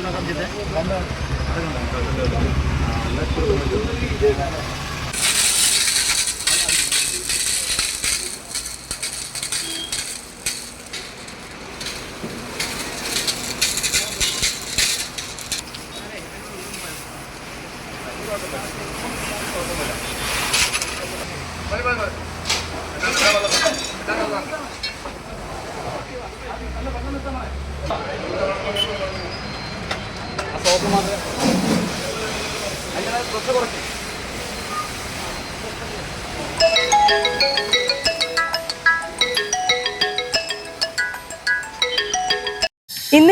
ഇന്ന്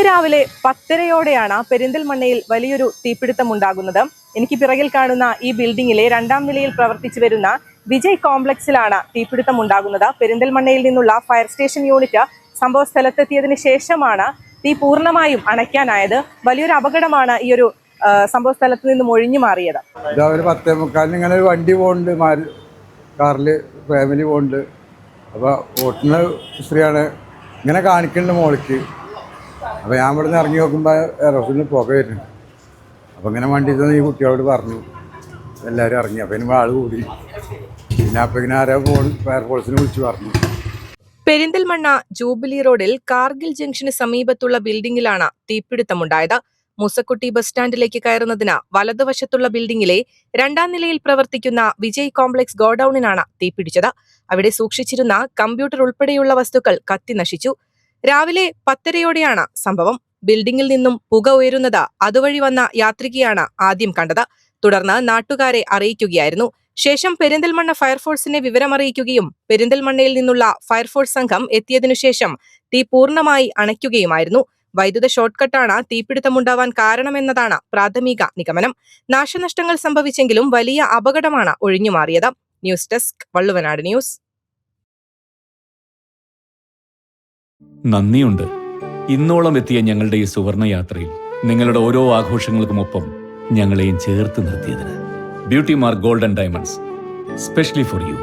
രാവിലെ 10:30-യോടെയാണ് പെരിന്തൽമണ്ണയിൽ വലിയൊരു തീപിടുത്തമുണ്ടാകുന്നത്. എനിക്ക് പിറകിൽ കാണുന്ന ഈ ബിൽഡിംഗിലെ 2ാം നിലയിൽ പ്രവർത്തിച്ചു വരുന്ന വിജയ് കോംപ്ലക്സിലാണ് തീപിടുത്തമുണ്ടാകുന്നത്. പെരിന്തൽമണ്ണയിൽ നിന്നുള്ള ഫയർ സ്റ്റേഷൻ യൂണിറ്റ് സംഭവ സ്ഥലത്തെത്തിയതിനു ശേഷമാണ് തീ പൂർണ്ണമായും അണയ്ക്കാനായത്. വലിയൊരു അപകടമാണ് ഈ ഒരു സംഭവ സ്ഥലത്ത് നിന്നും ഒഴിഞ്ഞു മാറിയത്. 10:45 ഇങ്ങനെ ഒരു വണ്ടി പോകുന്നുണ്ട്, കാറില് ഫാമിലി പോകുന്നുണ്ട്. അപ്പോൾ ഓട്ടുന്ന സ്ത്രീയാണ് ഇങ്ങനെ കാണിക്കുന്നുണ്ട് മോളിക്ക്. അപ്പോൾ ഞാൻ ഇവിടെ നിന്ന് ഇറങ്ങി നോക്കുമ്പോൾ എയർഹോസിന് പുക വരുന്നുണ്ട്. അപ്പോൾ ഇങ്ങനെ വണ്ടി ഈ കുട്ടികളോട് പറഞ്ഞു, എല്ലാവരും ഇറങ്ങി. അപ്പോൾ ഇനി ആൾ കൂടി, പിന്നെ അപ്പോൾ ഇങ്ങനെ ആരോ ഫയർഫോഴ്സിനെ വിളിച്ച് പറഞ്ഞു. പെരിന്തൽമണ്ണ ജൂബിലി റോഡിൽ കാർഗിൽ ജംഗ്ഷന് സമീപത്തുള്ള ബിൽഡിംഗിലാണ് തീപിടുത്തമുണ്ടായത്. മൂസക്കുട്ടി ബസ് സ്റ്റാൻഡിലേക്ക് കയറുന്നതിന് വലതുവശത്തുള്ള ബിൽഡിംഗിലെ 2ാം നിലയിൽ പ്രവർത്തിക്കുന്ന വിജയ് കോംപ്ലക്സ് ഗോഡൌണിനാണ് തീപിടിച്ചത്. അവിടെ സൂക്ഷിച്ചിരുന്ന കമ്പ്യൂട്ടർ ഉൾപ്പെടെയുള്ള വസ്തുക്കൾ കത്തി നശിച്ചു. രാവിലെ 10:30-യോടെയാണ് സംഭവം. ബിൽഡിംഗിൽ നിന്നും പുക ഉയരുന്നത് അതുവഴി വന്ന യാത്രികയാണ് ആദ്യം കണ്ടത്. തുടർന്ന് നാട്ടുകാരെ അറിയിക്കുകയായിരുന്നു. ശേഷം പെരിന്തൽമണ്ണ ഫയർഫോഴ്സിനെ വിവരമറിയിക്കുകയും പെരിന്തൽമണ്ണയിൽ നിന്നുള്ള ഫയർഫോഴ്സ് സംഘം എത്തിയതിനു ശേഷം തീ പൂർണ്ണമായി അണയ്ക്കുകയുമായിരുന്നു. വൈദ്യുത ഷോർട്ട് കട്ടാണ് തീപിടുത്തമുണ്ടാവാൻ കാരണമെന്നതാണ് പ്രാഥമിക നിഗമനം. നാശനഷ്ടങ്ങൾ സംഭവിച്ചെങ്കിലും വലിയ അപകടമാണ് ഒഴിഞ്ഞുമാറിയത്. News desk Valluvanad news. നന്ദിയുണ്ട്. ഇന്നോളം എത്തിയ ഞങ്ങളുടെ ഈ സുവർണ യാത്രയിൽ നിങ്ങളുടെ ഓരോ ആഘോഷങ്ങൾക്കുമൊപ്പം ഞങ്ങളെയും ചേർത്ത് നിർത്തിയതിന്. Beauty mark gold and diamonds, specially for U.